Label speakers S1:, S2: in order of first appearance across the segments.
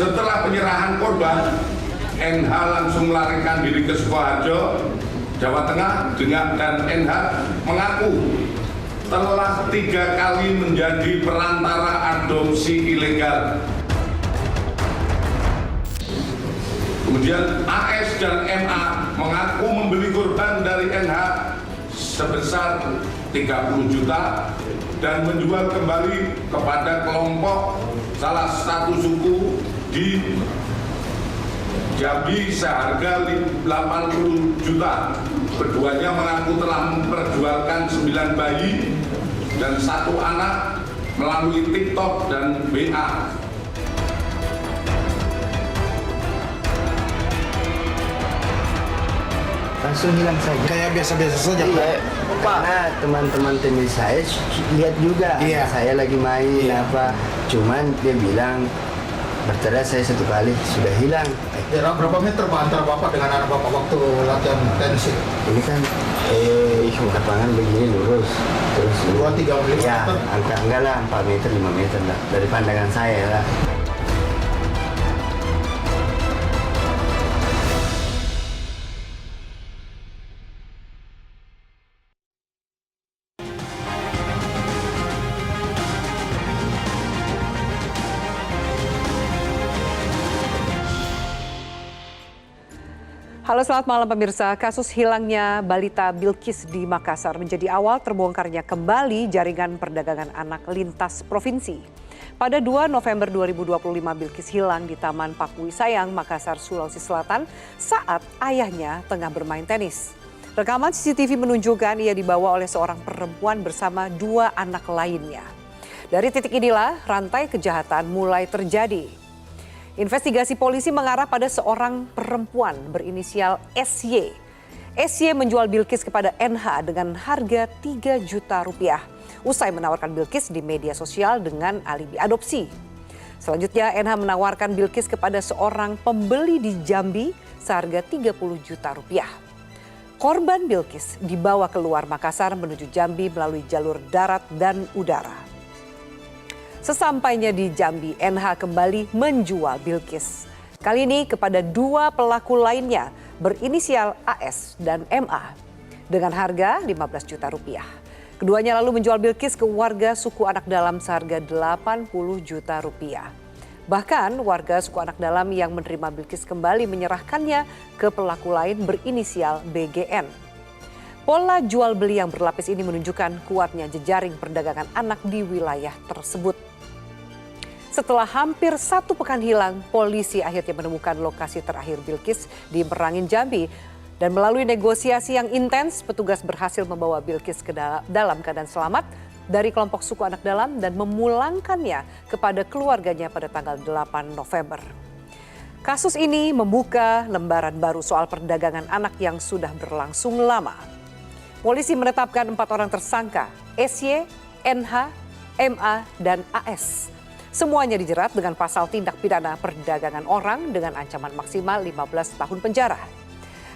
S1: Setelah penyerahan korban, NH langsung melarikan diri ke Sukoharjo, Jawa Tengah, dan NH mengaku telah 3 kali menjadi perantara adopsi ilegal. Kemudian AS dan MA mengaku membeli korban dari NH sebesar 30 juta dan menjual kembali kepada kelompok salah satu suku di Jambi seharga 80 juta. Keduanya mengaku telah memperjualkan 9 bayi dan 1 anak melalui TikTok dan WA.
S2: Langsung hilang saja.
S3: Kayak biasa-biasa saja, Pak.
S2: Iya, karena teman-teman tim saya lihat juga saya lagi main apa. Cuman dia bilang bercerai saya 1 kali sudah hilang.
S3: Jarak berapa meter Pak antara Bapak dengan anak Bapak waktu latihan tenis itu?
S2: Ini kan lapangan begini lurus terus
S3: 2-3 meter?
S2: Ya, enggak lah 4 meter 5 meter lah dari pandangan saya lah.
S4: Halo, selamat malam pemirsa. Kasus hilangnya balita Bilqis di Makassar menjadi awal terbongkarnya kembali jaringan perdagangan anak lintas provinsi. Pada 2 November 2025, Bilqis hilang di Taman Pakui Sayang, Makassar, Sulawesi Selatan saat ayahnya tengah bermain tenis. Rekaman CCTV menunjukkan ia dibawa oleh seorang perempuan bersama 2 anak lainnya. Dari titik inilah rantai kejahatan mulai terjadi. Investigasi polisi mengarah pada seorang perempuan berinisial SY. SY menjual Bilqis kepada NH dengan harga 3 juta rupiah. Usai menawarkan Bilqis di media sosial dengan alibi adopsi. Selanjutnya NH menawarkan Bilqis kepada seorang pembeli di Jambi seharga 30 juta rupiah. Korban Bilqis dibawa keluar Makassar menuju Jambi melalui jalur darat dan udara. Sesampainya di Jambi, NH kembali menjual Bilqis. Kali ini kepada 2 pelaku lainnya berinisial AS dan MA dengan harga 15 juta rupiah. Keduanya lalu menjual Bilqis ke warga suku anak dalam seharga 80 juta rupiah. Bahkan warga suku anak dalam yang menerima Bilqis kembali menyerahkannya ke pelaku lain berinisial BGN. Pola jual beli yang berlapis ini menunjukkan kuatnya jejaring perdagangan anak di wilayah tersebut. Setelah hampir 1 pekan hilang, polisi akhirnya menemukan lokasi terakhir Bilqis di Merangin, Jambi. Dan melalui negosiasi yang intens, petugas berhasil membawa Bilqis ke dalam keadaan selamat dari kelompok suku anak dalam dan memulangkannya kepada keluarganya pada tanggal 8 November. Kasus ini membuka lembaran baru soal perdagangan anak yang sudah berlangsung lama. Polisi menetapkan 4 orang tersangka, SY, NH, MA, dan AS. Semuanya dijerat dengan pasal tindak pidana perdagangan orang dengan ancaman maksimal 15 tahun penjara.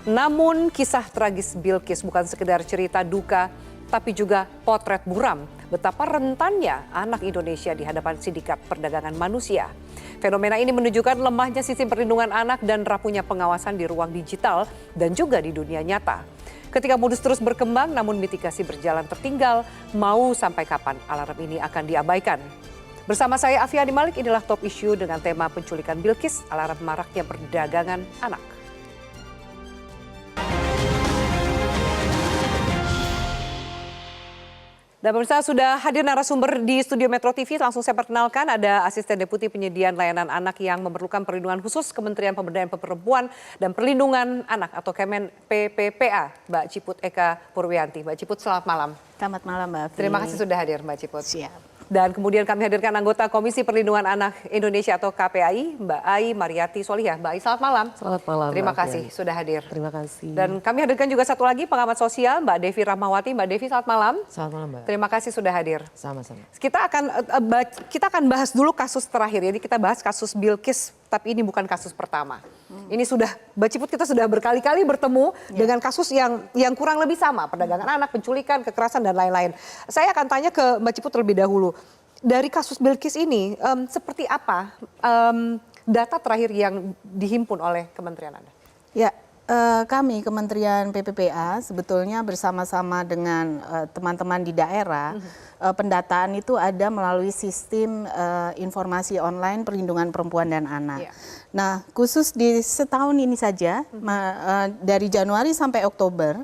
S4: Namun kisah tragis Bilqis bukan sekedar cerita duka, tapi juga potret buram betapa rentannya anak Indonesia di hadapan sindikat perdagangan manusia. Fenomena ini menunjukkan lemahnya sistem perlindungan anak dan rapuhnya pengawasan di ruang digital dan juga di dunia nyata. Ketika modus terus berkembang namun mitigasi berjalan tertinggal, mau sampai kapan alarm ini akan diabaikan? Bersama saya Afiani Malik, inilah Top Issue dengan tema penculikan Bilqis, alarm maraknya perdagangan anak. Dan pemirsa sudah hadir narasumber di studio Metro TV, langsung saya perkenalkan ada Asisten Deputi Penyediaan Layanan Anak yang memerlukan perlindungan khusus Kementerian Pemberdayaan Perempuan dan Perlindungan Anak atau Kemen PPPA, Mbak Ciput Eka Purwianti. Mbak Ciput, selamat malam.
S5: Selamat malam Mbak Afi.
S4: Terima kasih sudah hadir Mbak Ciput.
S5: Siap.
S4: Dan kemudian kami hadirkan anggota Komisi Perlindungan Anak Indonesia atau KPAI, Mbak Ai Mariati Solihah. Mbak Ai, selamat malam.
S6: Selamat malam.
S4: Terima kasih sudah hadir.
S6: Terima kasih.
S4: Dan kami hadirkan juga satu lagi pengamat sosial, Mbak Devi Rahmawati. Mbak Devi, selamat malam.
S6: Selamat malam, Mbak.
S4: Terima kasih sudah hadir.
S6: Sama-sama.
S4: Kita akan bahas dulu kasus terakhir. Jadi kita bahas kasus Bilqis, tapi ini bukan kasus pertama. Ini sudah, Mbak Ciput, kita sudah berkali-kali bertemu dengan kasus yang kurang lebih sama, perdagangan anak, penculikan, kekerasan dan lain-lain. Saya akan tanya ke Mbak Ciput terlebih dahulu. Dari kasus Bilqis ini, seperti apa data terakhir yang dihimpun oleh kementerian Anda?
S5: Ya, kami Kementerian PPPA sebetulnya bersama-sama dengan teman-teman di daerah, pendataan itu ada melalui sistem informasi online perlindungan perempuan dan anak. Nah, khusus di setahun ini saja, dari Januari sampai Oktober,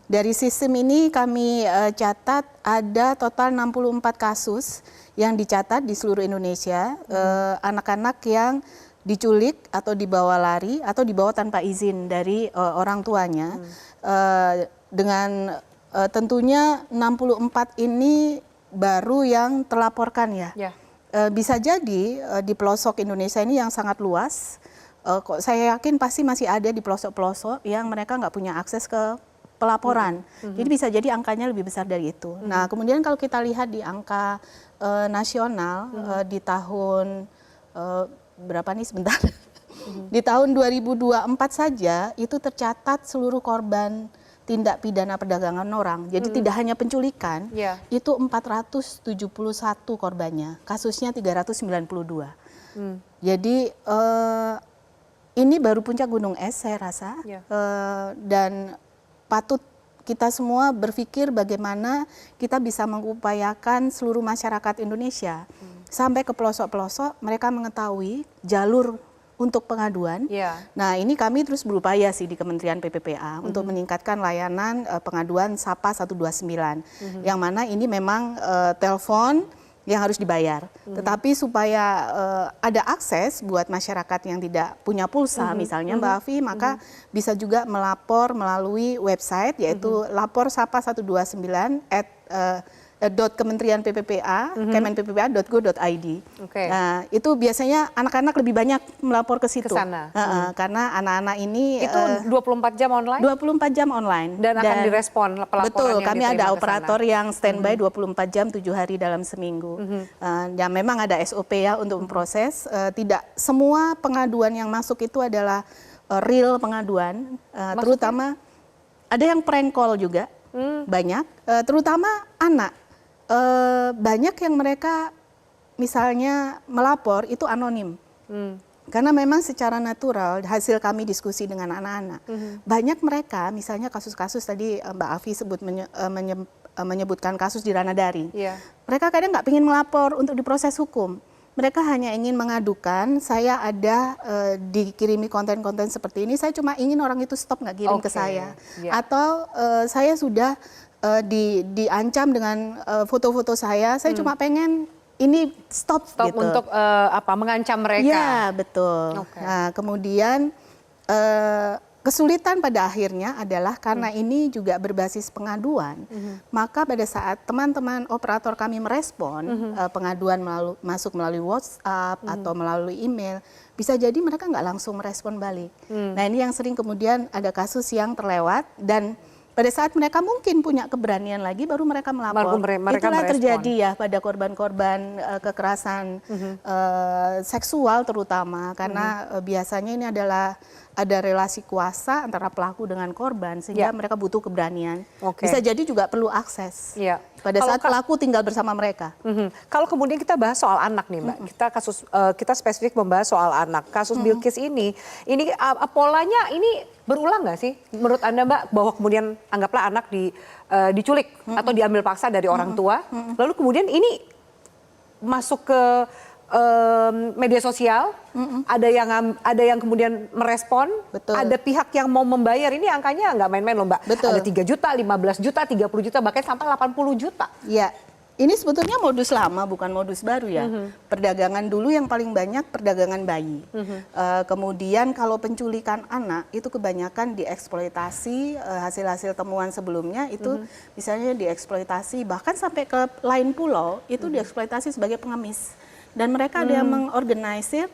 S5: dari sistem ini kami catat ada total 64 kasus yang dicatat di seluruh Indonesia, anak-anak yang diculik atau dibawa lari atau dibawa tanpa izin dari orang tuanya. Dengan tentunya 64 ini baru yang terlaporkan ya. Bisa jadi di pelosok Indonesia ini yang sangat luas, kok saya yakin pasti masih ada di pelosok-pelosok yang mereka nggak punya akses ke pelaporan. Jadi bisa jadi angkanya lebih besar dari itu. Nah, kemudian kalau kita lihat di angka nasional di tahun berapa nih sebentar? Di tahun 2024 saja itu tercatat seluruh korban tindak pidana perdagangan orang. Jadi tidak hanya penculikan, itu 471 korbannya, kasusnya 392. Jadi ini baru puncak gunung es saya rasa, dan patut kita semua berpikir bagaimana kita bisa mengupayakan seluruh masyarakat Indonesia sampai ke pelosok-pelosok mereka mengetahui jalur untuk pengaduan. Nah, ini kami terus berupaya sih di Kementerian PPPA untuk meningkatkan layanan pengaduan SAPA 129, yang mana ini memang telepon yang harus dibayar. Tetapi supaya ada akses buat masyarakat yang tidak punya pulsa, misalnya Mbak Afi, maka bisa juga melapor melalui website yaitu laporsapa129 Kementerian PPPA, kemenpppa.go.id. Nah, itu biasanya anak-anak lebih banyak melapor ke situ. Karena anak-anak ini
S4: itu 24 jam online?
S5: 24 jam online.
S4: Dan akan direspon pelaporan.
S5: Betul, kami ada operator yang standby 24 jam 7 hari dalam seminggu. Dan memang ada SOP ya untuk memproses. Tidak semua pengaduan yang masuk itu adalah real pengaduan, terutama ada yang prank call juga. Banyak, terutama anak. Banyak yang mereka misalnya melapor itu anonim. Karena memang secara natural hasil kami diskusi dengan anak-anak, banyak mereka misalnya kasus-kasus tadi Mbak Afi menyebutkan kasus di ranah daring. Mereka kadang nggak ingin melapor untuk diproses hukum. Mereka hanya ingin mengadukan, saya ada dikirimi konten-konten seperti ini, saya cuma ingin orang itu stop nggak kirim ke saya. Atau saya sudah diancam dengan foto-foto saya cuma pengen ini stop gitu.
S4: Untuk mengancam mereka.
S5: Iya, betul. Nah, kemudian kesulitan pada akhirnya adalah karena ini juga berbasis pengaduan, maka pada saat teman-teman operator kami merespon pengaduan masuk melalui WhatsApp atau melalui email, bisa jadi mereka nggak langsung merespon balik. Nah, ini yang sering kemudian ada kasus yang terlewat, dan pada saat mereka mungkin punya keberanian lagi, baru mereka melapor. Itulah terjadi ya pada korban-korban kekerasan seksual terutama, karena biasanya ini adalah ada relasi kuasa antara pelaku dengan korban, sehingga mereka butuh keberanian. Bisa jadi juga perlu akses pada saat pelaku tinggal bersama mereka.
S4: Kalau kemudian kita bahas soal anak nih Mbak, kita spesifik membahas soal anak. Kasus Bilqis ini polanya ini berulang nggak sih menurut Anda Mbak, bahwa kemudian anggaplah anak diculik atau diambil paksa dari orang tua, lalu kemudian ini masuk ke media sosial, ada yang kemudian merespon, ada pihak yang mau membayar, ini angkanya nggak main-main loh Mbak. Ada 3 juta, 15 juta, 30 juta, bahkan sampai 80 juta.
S5: Ya. Ini sebetulnya modus lama, bukan modus baru ya. Perdagangan dulu yang paling banyak perdagangan bayi. Kemudian kalau penculikan anak itu kebanyakan dieksploitasi, hasil-hasil temuan sebelumnya itu misalnya dieksploitasi bahkan sampai ke lain pulau itu dieksploitasi sebagai pengemis. Dan mereka ada yang mengorganisir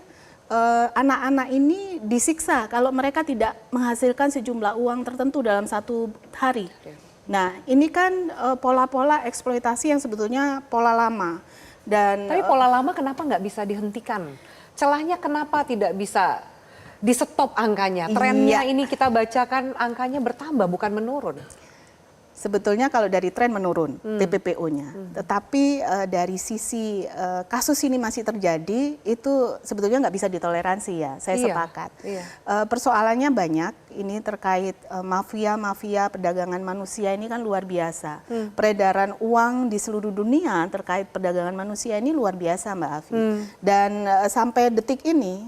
S5: anak-anak ini disiksa kalau mereka tidak menghasilkan sejumlah uang tertentu dalam 1 hari. Nah, ini kan pola-pola eksploitasi yang sebetulnya pola lama.
S4: Tapi pola lama kenapa nggak bisa dihentikan? Celahnya kenapa tidak bisa di-stop angkanya? Trennya ini kita bacakan angkanya bertambah bukan menurun.
S5: Sebetulnya kalau dari tren menurun TPPO-nya, tetapi dari sisi kasus ini masih terjadi itu sebetulnya nggak bisa ditoleransi ya. Saya sepakat. Persoalannya banyak. Ini terkait mafia perdagangan manusia ini kan luar biasa. Peredaran uang di seluruh dunia terkait perdagangan manusia ini luar biasa, Mbak Afi. Dan sampai detik ini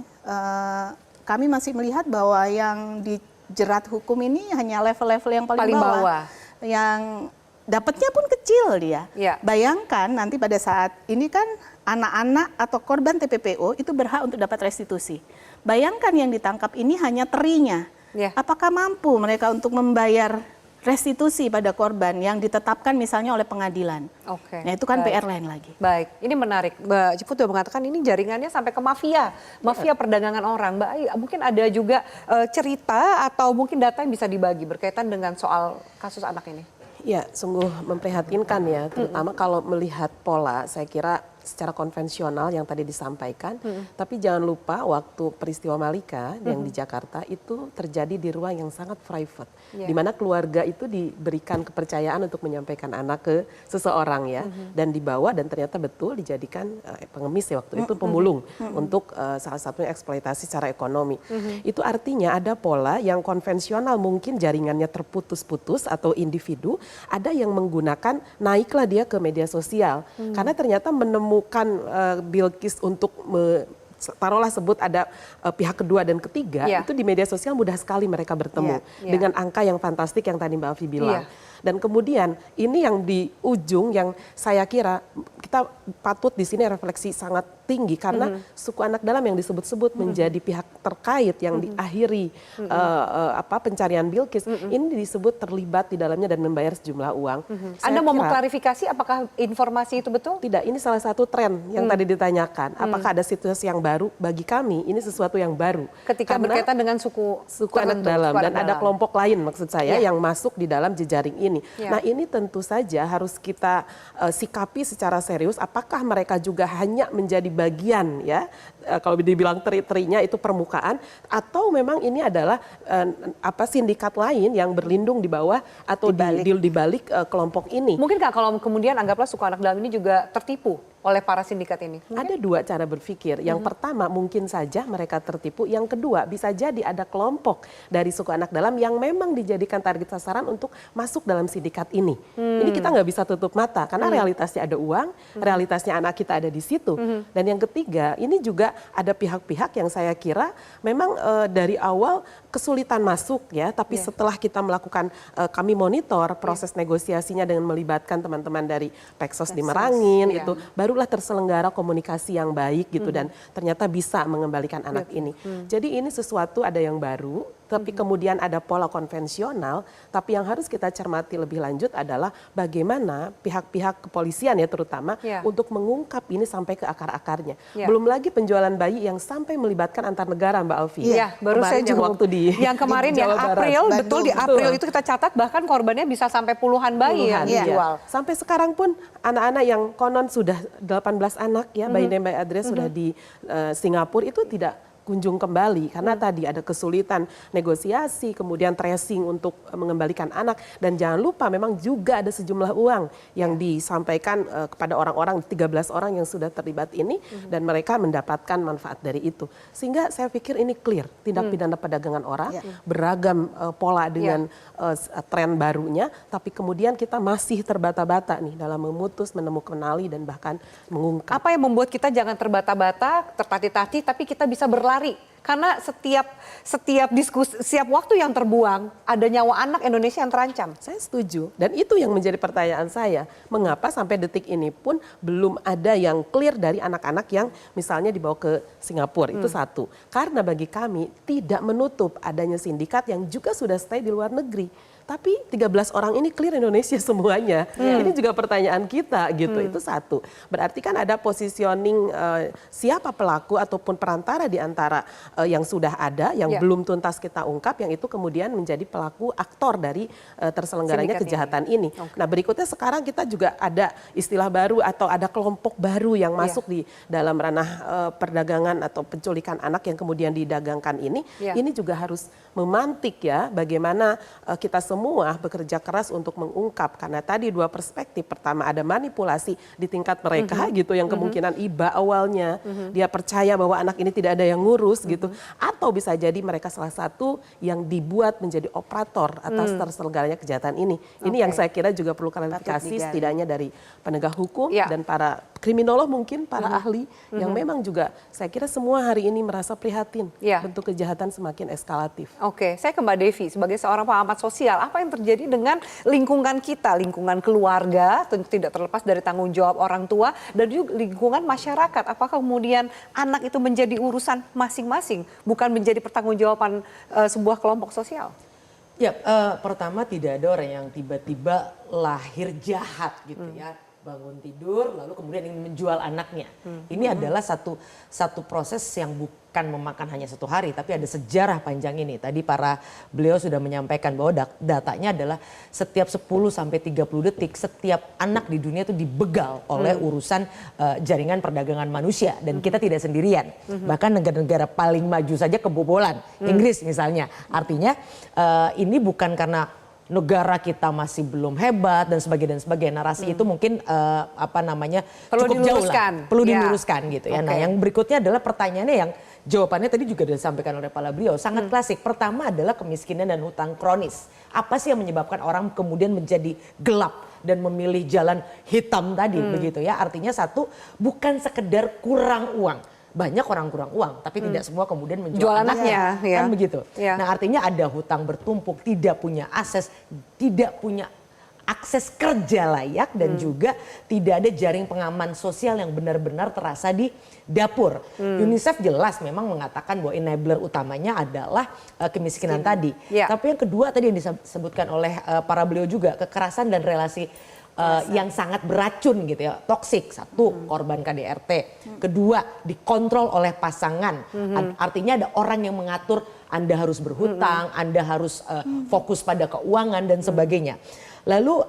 S5: kami masih melihat bahwa yang dijerat hukum ini hanya level-level yang paling bawah. Yang dapatnya pun kecil dia. Bayangkan nanti pada saat ini kan anak-anak atau korban TPPO itu berhak untuk dapat restitusi. Bayangkan yang ditangkap ini hanya terinya. Apakah mampu mereka untuk membayar restitusi pada korban yang ditetapkan misalnya oleh pengadilan? Nah itu kan PR lain lagi.
S4: Baik, ini menarik. Mbak Ciputu mengatakan ini jaringannya sampai ke mafia perdagangan orang. Mbak Ai, mungkin ada juga cerita atau mungkin data yang bisa dibagi berkaitan dengan soal kasus anak ini?
S6: Ya, sungguh memprihatinkan ya, terutama kalau melihat pola, saya kira secara konvensional yang tadi disampaikan, tapi jangan lupa waktu peristiwa Malika yang di Jakarta itu terjadi di ruang yang sangat private, di mana keluarga itu diberikan kepercayaan untuk menyampaikan anak ke seseorang ya, dan dibawa dan ternyata betul dijadikan pengemis ya waktu itu, pemulung untuk salah satunya eksploitasi secara ekonomi. Itu artinya ada pola yang konvensional mungkin jaringannya terputus-putus atau individu, ada yang menggunakan naiklah dia ke media sosial, karena ternyata menemukan Bilqis untuk taruhlah sebut ada pihak kedua dan ketiga, itu di media sosial mudah sekali mereka bertemu dengan angka yang fantastik yang tadi Mbak Afi bilang. Dan kemudian ini yang di ujung yang saya kira kita patut di sini refleksi sangat tinggi karena suku anak dalam yang disebut-sebut menjadi pihak terkait yang diakhiri pencarian Bilqis ini disebut terlibat di dalamnya dan membayar sejumlah uang.
S4: Anda mau mengklarifikasi apakah informasi itu betul?
S6: Tidak, ini salah satu tren yang tadi ditanyakan. Apakah ada situasi yang baru? Bagi kami ini sesuatu yang baru.
S4: Ketika berkaitan dengan suku
S6: anak dalam dan ada kelompok lain maksud saya yang masuk di dalam jejaring ini. Nah ini tentu saja harus kita sikapi secara serius apakah mereka juga hanya menjadi bagian ya kalau dibilang teri-terinya itu permukaan atau memang ini adalah sindikat lain yang berlindung di bawah atau di balik kelompok ini.
S4: Mungkin nggak kalau kemudian anggaplah suku anak dalam ini juga tertipu oleh para sindikat ini? Mungkin?
S6: Ada dua cara berpikir. Yang pertama mungkin saja mereka tertipu. Yang kedua bisa jadi ada kelompok dari suku anak dalam yang memang dijadikan target sasaran untuk masuk dalam sindikat ini. Ini kita nggak bisa tutup mata karena realitasnya ada uang, realitasnya anak kita ada di situ. Dan yang ketiga ini juga ada pihak-pihak yang saya kira memang dari awal kesulitan masuk ya. Tapi setelah kita melakukan kami monitor proses negosiasinya dengan melibatkan teman-teman dari Peksos di Merangin itu barulah terselenggara komunikasi yang baik gitu dan ternyata bisa mengembalikan anak ini. Jadi ini sesuatu ada yang baru, tapi kemudian ada pola konvensional, tapi yang harus kita cermati lebih lanjut adalah bagaimana pihak-pihak kepolisian ya terutama untuk mengungkap ini sampai ke akar-akarnya. Belum lagi penjualan bayi yang sampai melibatkan antar negara Mbak Alfi.
S4: Iya, baru saya juga waktu
S6: yang
S4: kemarin yang April, betul di April itu kita catat bahkan korbannya bisa sampai puluhan bayi yang dijual.
S6: Sampai sekarang pun anak-anak yang konon sudah 18 anak ya, bayi dan bayi adres sudah di Singapura itu tidak kunjung kembali karena tadi ada kesulitan negosiasi, kemudian tracing untuk mengembalikan anak dan jangan lupa memang juga ada sejumlah uang yang disampaikan kepada orang-orang 13 orang yang sudah terlibat ini dan mereka mendapatkan manfaat dari itu. Sehingga saya pikir ini clear tindak pidana perdagangan orang, beragam pola dengan tren barunya, tapi kemudian kita masih terbata-bata nih dalam memutus, menemukan kenali dan bahkan mengungkap.
S4: Apa yang membuat kita jangan terbata-bata, tertati-tati, tapi kita bisa berlari? Karena setiap diskusi, setiap waktu yang terbuang, ada nyawa anak Indonesia yang terancam.
S6: Saya setuju. Dan itu yang menjadi pertanyaan saya. Mengapa sampai detik ini pun belum ada yang clear dari anak-anak yang misalnya dibawa ke Singapura. Itu satu. Karena bagi kami tidak menutup adanya sindikat yang juga sudah stay di luar negeri. Tapi 13 orang ini clear Indonesia semuanya. Ini juga pertanyaan kita gitu. Itu satu. Berarti kan ada positioning siapa pelaku ataupun perantara di antara yang sudah ada, yang belum tuntas kita ungkap, yang itu kemudian menjadi pelaku aktor dari terselenggaranya kejahatan ini. Nah berikutnya sekarang kita juga ada istilah baru atau ada kelompok baru yang masuk di dalam ranah perdagangan atau penculikan anak yang kemudian didagangkan ini. Ini juga harus memantik ya bagaimana kita semua semua bekerja keras untuk mengungkap, karena tadi dua perspektif. Pertama ada manipulasi di tingkat mereka gitu, yang kemungkinan iba awalnya dia percaya bahwa anak ini tidak ada yang ngurus gitu, atau bisa jadi mereka salah satu yang dibuat menjadi operator atas terselenggaranya kejahatan ini. Ini yang saya kira juga perlu klarifikasi setidaknya dari penegak hukum dan para kriminolog, mungkin para ahli yang memang juga saya kira semua hari ini merasa prihatin bentuk kejahatan semakin eskalatif.
S4: Oke, saya ke Mbak Devi sebagai seorang pengamat sosial, apa yang terjadi dengan lingkungan kita, lingkungan keluarga, tentu tidak terlepas dari tanggung jawab orang tua dan juga lingkungan masyarakat. Apakah kemudian anak itu menjadi urusan masing-masing, bukan menjadi pertanggungjawaban sebuah kelompok sosial?
S7: Ya, pertama tidak ada orang yang tiba-tiba lahir jahat gitu ya. Bangun tidur lalu kemudian ingin menjual anaknya. Ini adalah satu proses yang bukan memakan hanya 1 hari, tapi ada sejarah panjang ini. Tadi beliau sudah menyampaikan bahwa datanya adalah setiap 10 sampai 30 detik setiap anak di dunia itu dibegal oleh urusan jaringan perdagangan manusia, dan kita tidak sendirian. Bahkan negara-negara paling maju saja kebobolan, Inggris misalnya. Artinya ini bukan karena negara kita masih belum hebat dan sebagainya. Narasi itu mungkin
S4: Perlu
S7: cukup jauh
S4: diluruskan.
S7: lah, perlu diluruskan gitu ya.
S4: Okay.
S7: Nah, yang berikutnya adalah pertanyaannya yang jawabannya tadi juga disampaikan oleh Pak beliau, sangat klasik. Pertama adalah kemiskinan dan hutang kronis. Apa sih yang menyebabkan orang kemudian menjadi gelap dan memilih jalan hitam tadi begitu ya? Artinya satu, bukan sekedar kurang uang. Banyak orang kurang uang, tapi tidak semua kemudian menjual anaknya, kan begitu. Nah, artinya ada hutang bertumpuk, tidak punya akses kerja layak, dan juga tidak ada jaring pengaman sosial yang benar-benar terasa di dapur. UNICEF jelas memang mengatakan bahwa enabler utamanya adalah kemiskinan tadi. Tapi yang kedua tadi yang disebutkan oleh para beliau juga, kekerasan dan relasi yang sangat beracun gitu ya, toksik. Satu, korban KDRT. Kedua, dikontrol oleh pasangan. Artinya ada orang yang mengatur Anda harus berhutang, Anda harus fokus pada keuangan dan sebagainya. Lalu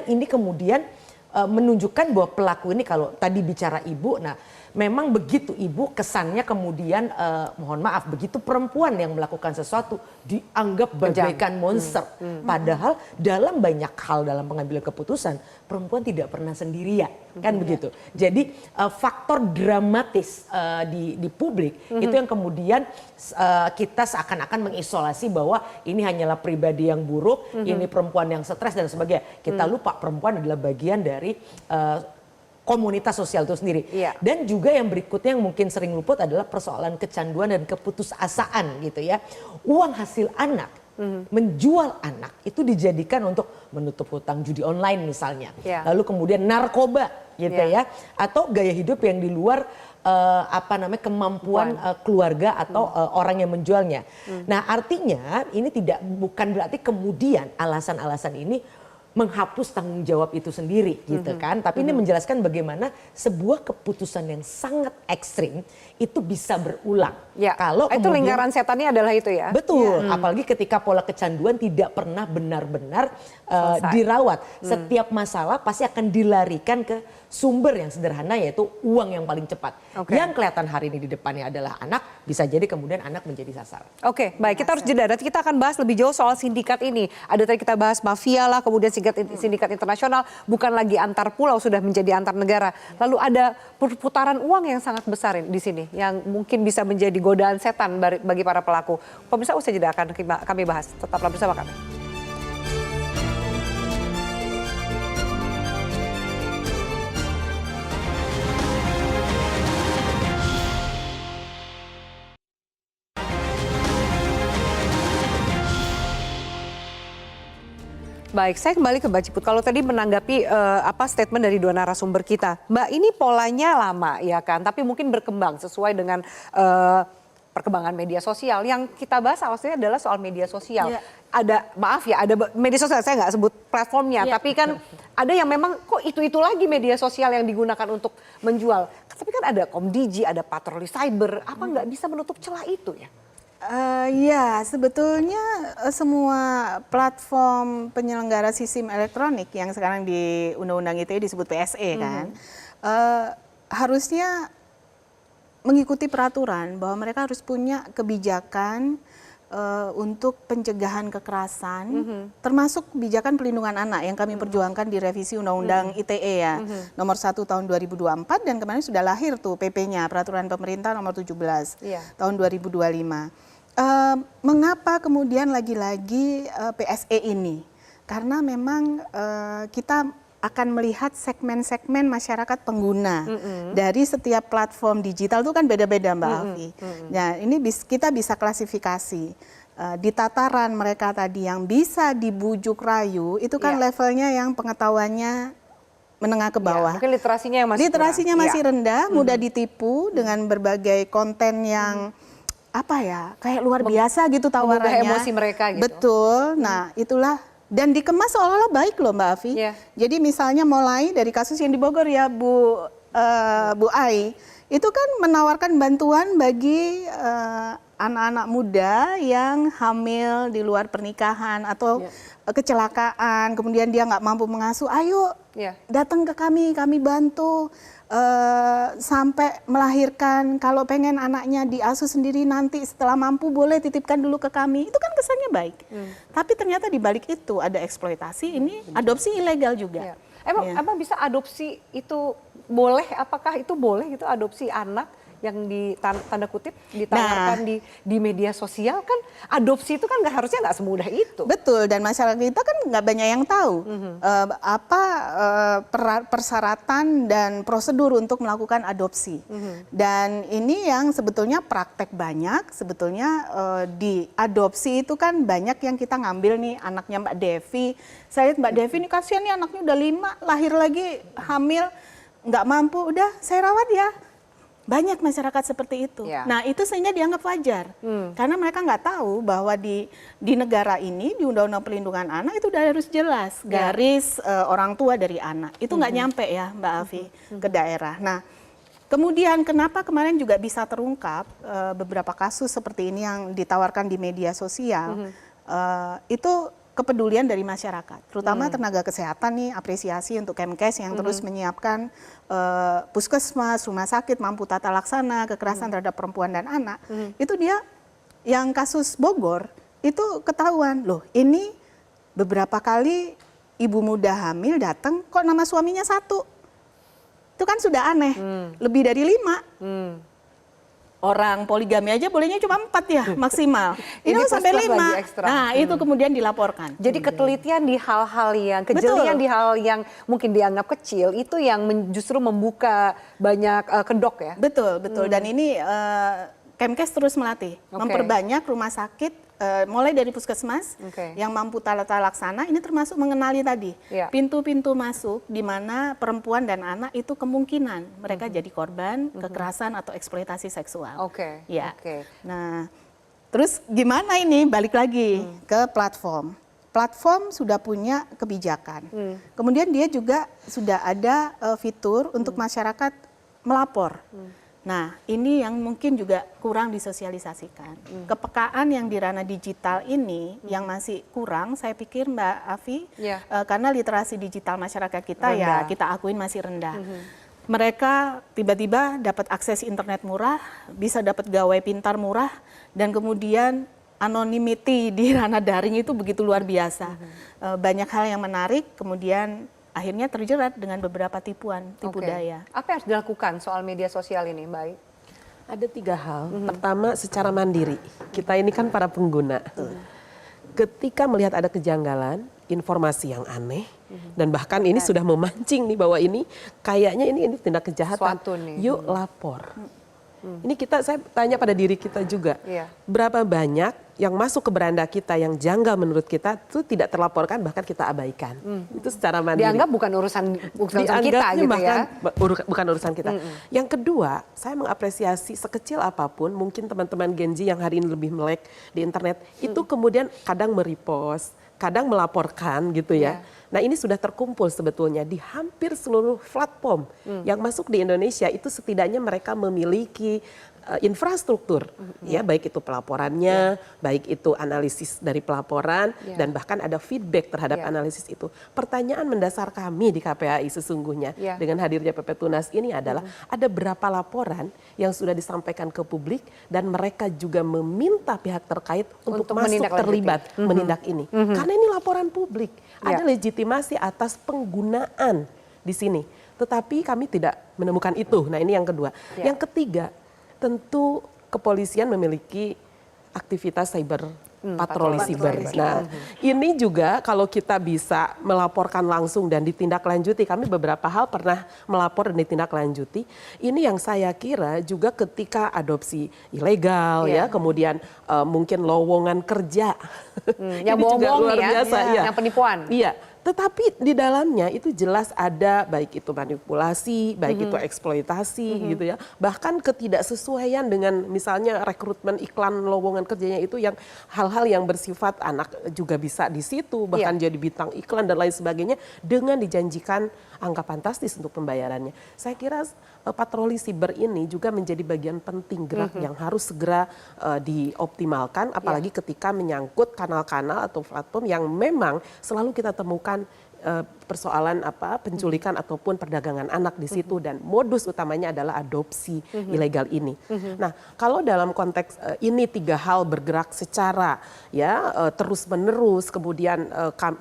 S7: ini kemudian menunjukkan bahwa pelaku ini, kalau tadi bicara ibu, nah memang begitu ibu kesannya kemudian mohon maaf, begitu perempuan yang melakukan sesuatu dianggap bagaikan monster. Padahal dalam banyak hal dalam pengambilan keputusan perempuan tidak pernah sendirian, kan begitu. Jadi faktor dramatis di publik itu yang kemudian kita seakan-akan mengisolasi bahwa ini hanyalah pribadi yang buruk, ini perempuan yang stres dan sebagainya. Kita lupa perempuan adalah bagian dari komunitas sosial itu sendiri. Dan juga yang berikutnya yang mungkin sering luput adalah persoalan kecanduan dan keputusasaan gitu ya. Uang hasil anak, menjual anak itu dijadikan untuk menutup hutang judi online misalnya. Lalu kemudian narkoba gitu ya. Atau gaya hidup yang di luar kemampuan keluarga atau orang yang menjualnya. Nah, artinya ini bukan berarti kemudian alasan-alasan ini menghapus tanggung jawab itu sendiri gitu kan. Tapi ini menjelaskan bagaimana sebuah keputusan yang sangat ekstrim itu bisa berulang. Kalau
S4: itu lingkaran setannya adalah itu ya.
S7: Betul, apalagi ketika pola kecanduan tidak pernah benar-benar dirawat. Setiap masalah pasti akan dilarikan ke sumber yang sederhana, yaitu uang yang paling cepat. Yang kelihatan hari ini di depannya adalah anak, bisa jadi kemudian anak menjadi sasaran.
S4: Oke, baik, kita harus jeda. Nanti kita akan bahas lebih jauh soal sindikat ini. Ada tadi kita bahas mafia lah, kemudian sindikat internasional, bukan lagi antar pulau, sudah menjadi antar negara. Lalu ada perputaran uang yang sangat besar di sini, yang mungkin bisa menjadi godaan setan bagi para pelaku. Pemirsa, usai jeda akan kami bahas. Tetaplah bersama kami. Baik, saya kembali ke Mbak Ciput. Kalau tadi menanggapi statement dari dua narasumber kita, Mbak, ini polanya lama ya kan, tapi mungkin berkembang sesuai dengan perkembangan media sosial. Yang kita bahas awalnya adalah soal media sosial. Ada media sosial, saya nggak sebut platformnya, tapi kan ada yang memang kok itu lagi media sosial yang digunakan untuk menjual. Tapi kan ada Komdigi, ada patroli cyber, apa nggak bisa menutup celah itu ya?
S5: Sebetulnya semua platform penyelenggara sistem elektronik yang sekarang di Undang-Undang ITE disebut PSE kan, harusnya mengikuti peraturan bahwa mereka harus punya kebijakan untuk pencegahan kekerasan, termasuk kebijakan pelindungan anak yang kami perjuangkan di revisi Undang-Undang ITE ya, nomor 1 tahun 2024 dan kemarin sudah lahir tuh PP-nya, Peraturan Pemerintah nomor 17 tahun 2025. Mengapa kemudian lagi-lagi PSE ini? Karena memang kita akan melihat segmen-segmen masyarakat pengguna dari setiap platform digital itu kan beda-beda Mbak Alfi. Nah ini kita bisa klasifikasi di tataran mereka tadi yang bisa dibujuk rayu itu kan levelnya yang pengetahuannya menengah ke bawah.
S4: Mungkin literasinya masih
S5: rendah, mudah ditipu dengan berbagai konten yang kayak luar biasa gitu tawarannya.
S4: Mengubah emosi mereka gitu.
S5: Betul. Nah itulah. Dan dikemas seolah-olah baik loh Mbak Afi. Jadi misalnya mulai dari kasus yang di Bogor ya Bu Ai, itu kan menawarkan bantuan bagi anak-anak muda yang hamil di luar pernikahan atau kecelakaan, kemudian dia nggak mampu mengasuh, ayo datang ke kami bantu. Sampai melahirkan, kalau pengen anaknya diasuh sendiri nanti setelah mampu boleh titipkan dulu ke kami, itu kan kesannya baik. Tapi ternyata di balik itu ada eksploitasi, ini adopsi ilegal juga.
S4: Emang bisa adopsi itu boleh? Apakah itu boleh gitu adopsi anak yang tanda kutip ditawarkan di media sosial? Kan adopsi itu kan harusnya nggak semudah itu.
S5: Betul, dan masyarakat kita kan nggak banyak yang tahu persyaratan dan prosedur untuk melakukan adopsi. Dan ini yang sebetulnya praktek banyak, sebetulnya di adopsi itu kan banyak yang kita ngambil nih anaknya Mbak Devi. Saya lihat Mbak Devi ini kasihan nih anaknya udah 5, lahir lagi hamil, nggak mampu, udah saya rawat ya. Banyak masyarakat seperti itu. Nah itu sehingga dianggap wajar. Karena mereka nggak tahu bahwa di negara ini, di Undang-Undang Perlindungan Anak itu udah harus jelas garis orang tua dari anak. Itu nggak nyampe ya Mbak Alfi ke daerah. Nah kemudian kenapa kemarin juga bisa terungkap beberapa kasus seperti ini yang ditawarkan di media sosial, itu kepedulian dari masyarakat, terutama tenaga kesehatan nih, apresiasi untuk Kemkes yang terus menyiapkan puskesmas, rumah sakit, mampu tata laksana, kekerasan terhadap perempuan dan anak. Itu dia yang kasus Bogor, itu ketahuan, loh ini beberapa kali ibu muda hamil datang, kok nama suaminya 1. Itu kan sudah aneh, lebih dari 5. Orang poligami aja bolehnya cuma 4 ya maksimal. Ini sampai 5. Nah itu kemudian dilaporkan.
S4: Jadi ketelitian di hal-hal yang kejelian di hal yang mungkin dianggap kecil itu yang justru membuka banyak kedok ya.
S5: Betul. Dan ini Kemkes terus melatih, memperbanyak rumah sakit mulai dari puskesmas yang mampu tata laksana, ini termasuk mengenali tadi pintu-pintu masuk di mana perempuan dan anak itu kemungkinan mereka jadi korban kekerasan atau eksploitasi seksual. Nah, terus gimana ini? Balik lagi ke platform. Platform sudah punya kebijakan. Kemudian dia juga sudah ada fitur untuk masyarakat melapor. Nah, ini yang mungkin juga kurang disosialisasikan. Kepekaan yang di ranah digital ini yang masih kurang, saya pikir Mbak Afi, karena literasi digital masyarakat kita rendah. Ya kita akuin masih rendah. Mereka tiba-tiba dapat akses internet murah, bisa dapat gawai pintar murah, dan kemudian anonymity di ranah daring itu begitu luar biasa. Banyak hal yang menarik, kemudian akhirnya terjerat dengan beberapa tipu daya.
S4: Apa yang harus dilakukan soal media sosial ini, Mbak Ai?
S6: Ada 3 hal. Pertama, secara mandiri. Kita ini kan para pengguna. Ketika melihat ada kejanggalan, informasi yang aneh, dan bahkan ini sudah memancing nih bahwa ini kayaknya ini tindak kejahatan. Yuk lapor. Ini saya tanya pada diri kita juga, berapa banyak yang masuk ke beranda kita yang janggal menurut kita itu tidak terlaporkan, bahkan kita abaikan. Itu secara mandiri.
S4: Dianggap bukan urusan kita gitu ya.
S6: Bukan urusan kita. Yang kedua, saya mengapresiasi sekecil apapun, mungkin teman-teman Gen Z yang hari ini lebih melek di internet, itu kemudian kadang merepost, kadang melaporkan gitu ya. Nah ini sudah terkumpul sebetulnya di hampir seluruh platform yang masuk di Indonesia, itu setidaknya mereka memiliki infrastruktur, ya baik itu pelaporannya, baik itu analisis dari pelaporan, dan bahkan ada feedback terhadap analisis itu. Pertanyaan mendasar kami di KPAI sesungguhnya dengan hadirnya PP Tunas ini adalah ada berapa laporan yang sudah disampaikan ke publik dan mereka juga meminta pihak terkait untuk masuk terlibat menindak ini. Karena ini laporan publik, ada legitimasi atas penggunaan di sini. Tetapi kami tidak menemukan itu. Nah ini yang kedua. Yang ketiga, tentu kepolisian memiliki aktivitas cyber, patroli siber. Nah, ini juga kalau kita bisa melaporkan langsung dan ditindaklanjuti, kami beberapa hal pernah melapor dan ditindaklanjuti. Ini yang saya kira juga ketika adopsi ilegal, ya, kemudian mungkin lowongan kerja,
S4: yang
S6: ini juga
S4: bohong
S6: luar biasa,
S4: yang penipuan.
S6: Iya. Tetapi di dalamnya itu jelas ada baik itu manipulasi, baik itu eksploitasi gitu ya. Bahkan ketidaksesuaian dengan misalnya rekrutmen iklan lowongan kerjanya itu yang hal-hal yang bersifat anak juga bisa di situ, bahkan jadi bintang iklan dan lain sebagainya dengan dijanjikan angka fantastis untuk pembayarannya. Saya kira patroli siber ini juga menjadi bagian penting gerak yang harus segera dioptimalkan, apalagi ketika menyangkut kanal-kanal atau platform yang memang selalu kita temukan persoalan penculikan ataupun perdagangan anak di situ, dan modus utamanya adalah adopsi ilegal ini. Nah, kalau dalam konteks ini tiga hal bergerak secara terus menerus, kemudian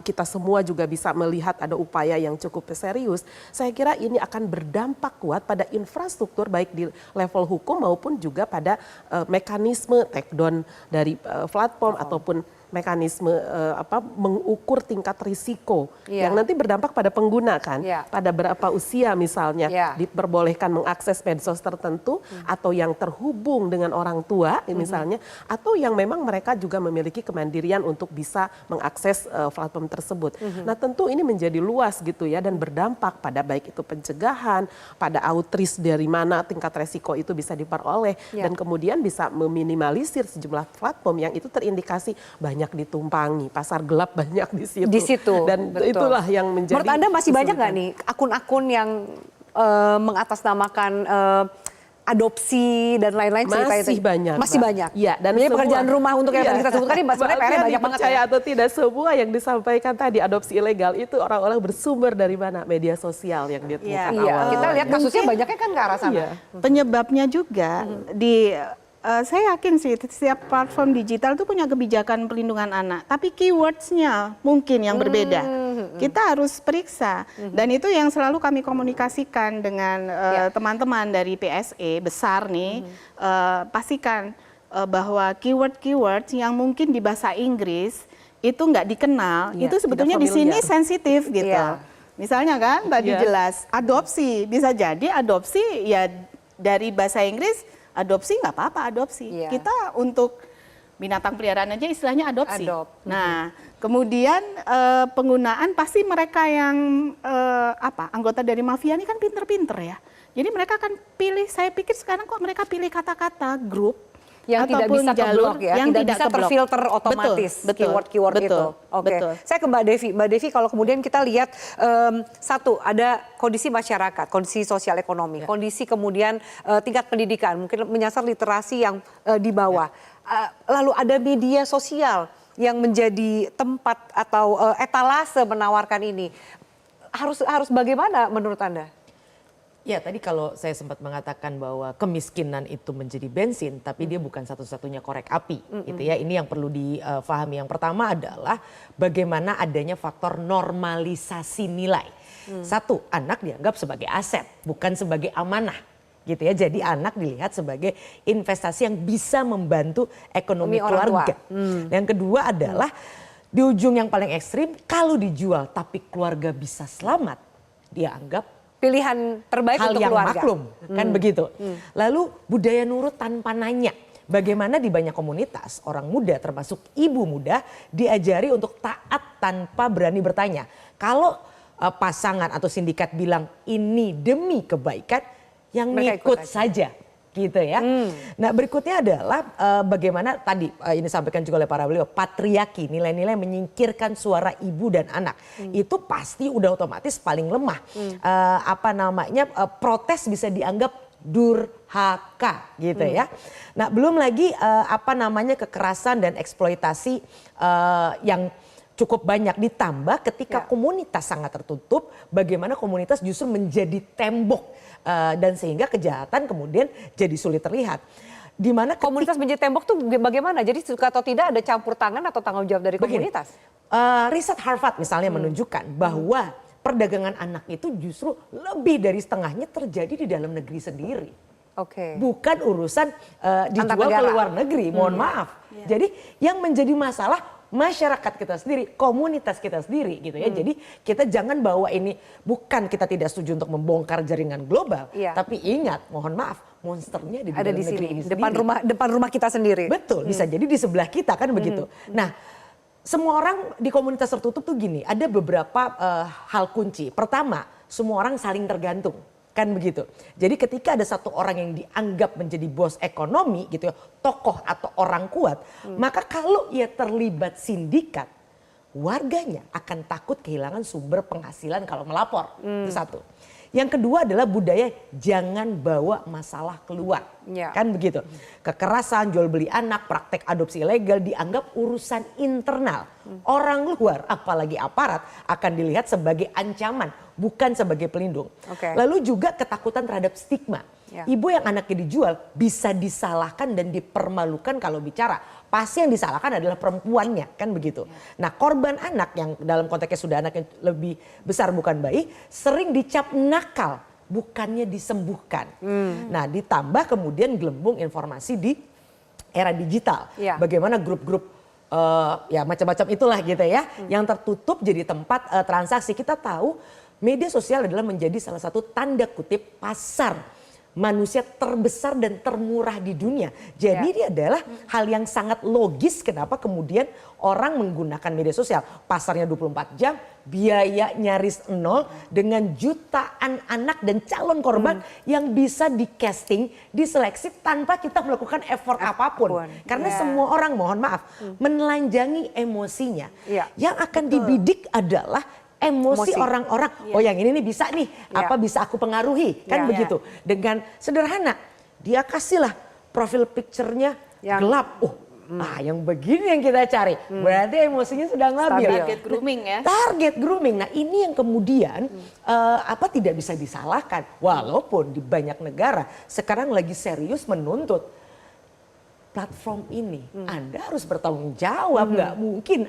S6: kita semua juga bisa melihat ada upaya yang cukup serius. Saya kira ini akan berdampak kuat pada infrastruktur baik di level hukum maupun juga pada mekanisme takedown dari platform ataupun mekanisme mengukur tingkat risiko yang nanti berdampak pada pengguna kan, pada berapa usia misalnya diperbolehkan mengakses medsos tertentu atau yang terhubung dengan orang tua misalnya, atau yang memang mereka juga memiliki kemandirian untuk bisa mengakses platform tersebut. Nah tentu ini menjadi luas gitu ya, dan berdampak pada baik itu pencegahan, pada outreach dari mana tingkat risiko itu bisa diperoleh, dan kemudian bisa meminimalisir sejumlah platform yang itu terindikasi banyak ditumpangi, pasar gelap banyak di situ.
S4: Di situ.
S6: Dan itulah yang menjadi.
S4: Menurut Anda masih banyak nggak nih akun-akun yang mengatasnamakan adopsi dan lain-lain?
S6: Masih banyak.
S4: Masih banyak.
S6: Iya, dan
S4: jadi pekerjaan rumah untuk yang tadi kita sebutkan ini sebenarnya PR-nya banyak banget.
S6: Percaya atau tidak, semua yang disampaikan tadi adopsi ilegal itu orang-orang bersumber dari mana? Media sosial yang ditemukan awal.
S4: Kita lihat kasusnya banyaknya kan ke arah sana.
S5: Penyebabnya juga saya yakin sih setiap platform digital itu punya kebijakan perlindungan anak, tapi keywords-nya mungkin yang berbeda. Kita harus periksa, dan itu yang selalu kami komunikasikan dengan teman-teman dari PSE besar nih, pastikan bahwa keyword-keyword yang mungkin di bahasa Inggris itu nggak dikenal, itu sebetulnya di sini sensitif gitu. Misalnya kan tadi jelas adopsi, bisa jadi adopsi ya dari bahasa Inggris. Adopsi nggak apa-apa adopsi. Kita untuk binatang peliharaan aja istilahnya adopsi. Nah, kemudian penggunaan pasti mereka yang anggota dari mafia ini kan pinter-pinter ya. Jadi mereka akan pilih, saya pikir sekarang kok mereka pilih kata-kata grup
S4: yang tidak bisa keblok ya,
S5: yang
S4: tidak bisa terfilter otomatis keyword-keyword itu. Oke. Saya ke Mbak Devi. Mbak Devi, kalau kemudian kita lihat satu, ada kondisi masyarakat, kondisi sosial ekonomi, kondisi kemudian tingkat pendidikan, mungkin menyasar literasi yang di bawah. Lalu ada media sosial yang menjadi tempat atau etalase menawarkan ini. Harus bagaimana menurut Anda?
S7: Ya, tadi kalau saya sempat mengatakan bahwa kemiskinan itu menjadi bensin, tapi dia bukan satu-satunya korek api. Gitu ya. Ini yang perlu difahami. Yang pertama adalah bagaimana adanya faktor normalisasi nilai. Satu, anak dianggap sebagai aset, bukan sebagai amanah. Gitu ya. Jadi anak dilihat sebagai investasi yang bisa membantu ekonomi keluarga. Yang kedua adalah di ujung yang paling ekstrim, kalau dijual tapi keluarga bisa selamat, dia anggap
S4: pilihan terbaik
S7: hal
S4: untuk
S7: yang
S4: keluarga.
S7: maklum, kan begitu. Lalu budaya nurut tanpa nanya. Bagaimana di banyak komunitas orang muda termasuk ibu muda diajari untuk taat tanpa berani bertanya. Kalau pasangan atau sindikat bilang ini demi kebaikan, yang ngikut saja. Gitu ya. Nah berikutnya adalah bagaimana tadi ini disampaikan juga oleh para beliau, patriarki, nilai-nilai menyingkirkan suara ibu dan anak. Itu pasti udah otomatis paling lemah. Protes bisa dianggap durhaka gitu ya. Nah, belum lagi kekerasan dan eksploitasi yang cukup banyak, ditambah ketika komunitas sangat tertutup, bagaimana komunitas justru menjadi tembok dan sehingga kejahatan kemudian jadi sulit terlihat. Di mana
S4: Komunitas menjadi tembok tuh bagaimana? Jadi suka atau tidak ada campur tangan atau tanggung jawab dari komunitas?
S7: Riset Harvard misalnya menunjukkan bahwa perdagangan anak itu justru lebih dari setengahnya terjadi di dalam negeri sendiri.
S4: Oke.
S7: Bukan urusan dijual ke
S4: negara.
S7: luar negeri, mohon maaf. Jadi yang menjadi masalah masyarakat kita sendiri, komunitas kita sendiri gitu ya. Jadi kita jangan bawa ini, bukan kita tidak setuju untuk membongkar jaringan global, tapi ingat, mohon maaf, monsternya ada
S4: Ada
S7: dalam
S4: di
S7: negeri
S4: sini,
S7: ini
S4: depan rumah kita sendiri.
S7: Betul, bisa jadi di sebelah kita kan begitu. Nah, semua orang di komunitas tertutup tuh gini, ada beberapa hal kunci. Pertama, semua orang saling tergantung. Kan begitu. Jadi ketika ada satu orang yang dianggap menjadi bos ekonomi gitu ya, tokoh atau orang kuat, maka kalau ia terlibat sindikat, warganya akan takut kehilangan sumber penghasilan kalau melapor. Itu satu. Yang kedua adalah budaya jangan bawa masalah keluar. Kan begitu. Kekerasan, jual beli anak, praktek adopsi ilegal dianggap urusan internal. Orang luar, apalagi aparat, akan dilihat sebagai ancaman, bukan sebagai pelindung. Lalu juga ketakutan terhadap stigma. Ibu yang anaknya dijual bisa disalahkan dan dipermalukan kalau bicara. Pasti yang disalahkan adalah perempuannya, kan begitu. Nah, korban anak yang dalam konteksnya sudah anak yang lebih besar bukan bayi, sering dicap nakal, bukannya disembuhkan. Nah, ditambah kemudian gelembung informasi di era digital. Bagaimana grup-grup ya macam-macam itulah gitu ya, yang tertutup jadi tempat transaksi. Kita tahu media sosial adalah menjadi salah satu tanda kutip pasar manusia terbesar dan termurah di dunia. Jadi dia adalah hal yang sangat logis kenapa kemudian orang menggunakan media sosial. Pasarnya 24 jam, biaya nyaris nol dengan jutaan anak dan calon korban yang bisa di casting, diseleksi tanpa kita melakukan effort apapun. Karena semua orang, mohon maaf, menelanjangi emosinya. Yang akan dibidik adalah emosi orang-orang. Oh yang ini nih bisa nih, apa bisa aku pengaruhi, kan begitu. Dengan sederhana, dia kasihlah profil picture-nya gelap. Yang begini yang kita cari. Berarti emosinya sudah labil.
S5: Target grooming ya.
S7: Target grooming. Nah ini yang kemudian tidak bisa disalahkan. Walaupun di banyak negara sekarang lagi serius menuntut platform ini. Anda harus bertanggung jawab. Nggak mungkin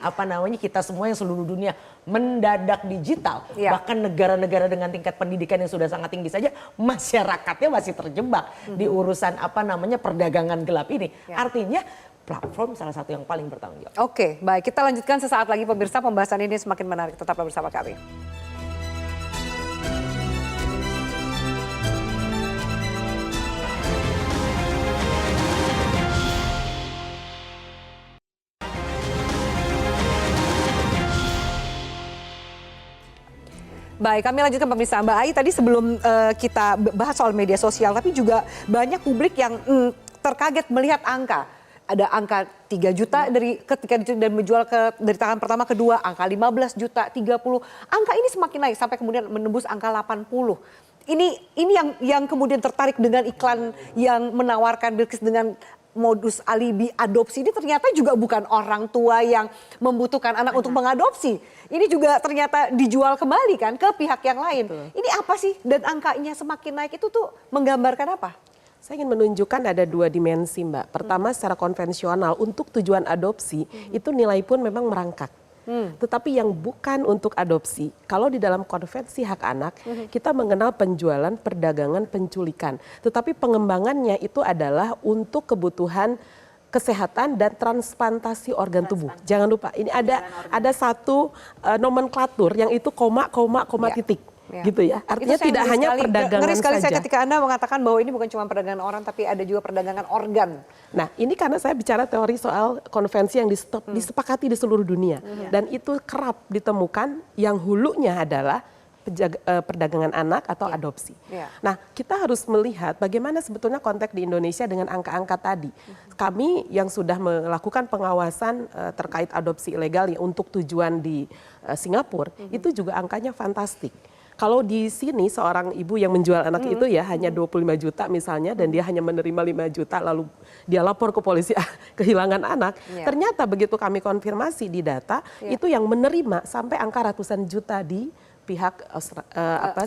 S7: kita semua yang seluruh dunia mendadak digital. Bahkan negara-negara dengan tingkat pendidikan yang sudah sangat tinggi saja masyarakatnya masih terjebak di urusan perdagangan gelap ini. Artinya platform salah satu yang paling bertanggung jawab.
S4: Oke, baik. Kita lanjutkan sesaat lagi pemirsa, pembahasan ini semakin menarik. Tetaplah bersama kami. Baik, kami lanjutkan pemirsa. Mbak Ai, tadi sebelum kita bahas soal media sosial, tapi juga banyak publik yang terkaget melihat angka. Ada angka 3 juta dari ketika dan menjual dari tangan pertama kedua, angka 15 juta, 30. Angka ini semakin naik sampai kemudian menembus angka 80. Ini yang kemudian tertarik dengan iklan yang menawarkan Bilkis dengan modus alibi adopsi ini ternyata juga bukan orang tua yang membutuhkan anak untuk mengadopsi. Ini juga ternyata dijual kembali kan ke pihak yang lain. Ini apa sih? Dan angkanya semakin naik itu tuh menggambarkan apa?
S6: Saya ingin menunjukkan ada 2 dimensi, Mbak. Pertama secara konvensional untuk tujuan adopsi itu nilai pun memang merangkak. Tetapi yang bukan untuk adopsi, kalau di dalam konvensi hak anak, kita mengenal penjualan, perdagangan, penculikan. Tetapi pengembangannya itu adalah untuk kebutuhan kesehatan dan transplantasi organ tubuh. Jangan lupa, ini ada satu nomenklatur yang itu koma titik. Gitu ya. Artinya tidak hanya perdagangan
S4: ngeri sekali
S6: saja.
S4: saya ketika Anda mengatakan bahwa ini bukan cuma perdagangan orang tapi ada juga perdagangan organ.
S6: Nah, ini karena saya bicara teori soal konvensi yang disepakati di seluruh dunia dan itu kerap ditemukan yang hulunya adalah perdagangan anak atau adopsi. Nah, kita harus melihat bagaimana sebetulnya konteks di Indonesia dengan angka-angka tadi. Kami yang sudah melakukan pengawasan terkait adopsi ilegal untuk tujuan di Singapura, itu juga angkanya fantastik. Kalau di sini seorang ibu yang menjual anak itu ya hanya 25 juta misalnya dan dia hanya menerima 5 juta lalu dia lapor ke polisi kehilangan anak. Ternyata begitu kami konfirmasi di data itu yang menerima sampai angka ratusan juta di pihak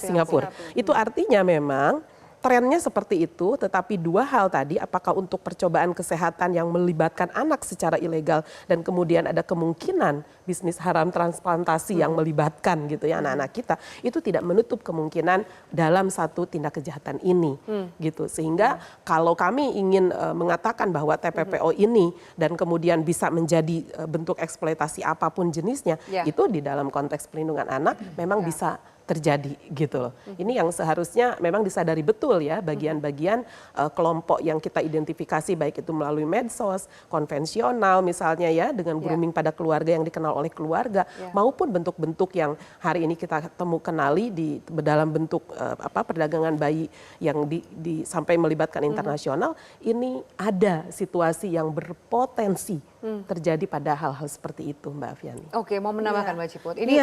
S6: Singapura. Itu artinya memang trennya seperti itu, tetapi dua hal tadi, apakah untuk percobaan kesehatan yang melibatkan anak secara ilegal dan kemudian ada kemungkinan bisnis haram transplantasi yang melibatkan gitu ya anak-anak kita, itu tidak menutup kemungkinan dalam satu tindak kejahatan ini gitu. Sehingga kalau kami ingin mengatakan bahwa TPPO ini dan kemudian bisa menjadi bentuk eksploitasi apapun jenisnya, itu di dalam konteks perlindungan anak memang bisa terjadi gitu loh. Ini yang seharusnya memang disadari betul ya bagian-bagian kelompok yang kita identifikasi baik itu melalui medsos, konvensional misalnya ya dengan grooming pada keluarga yang dikenal oleh keluarga maupun bentuk-bentuk yang hari ini kita kenali di dalam bentuk perdagangan bayi yang sampai melibatkan internasional. Ini ada situasi yang berpotensi terjadi pada hal-hal seperti itu Mbak Afiani.
S4: Oke, mau menambahkan Mbak Ciput. Ini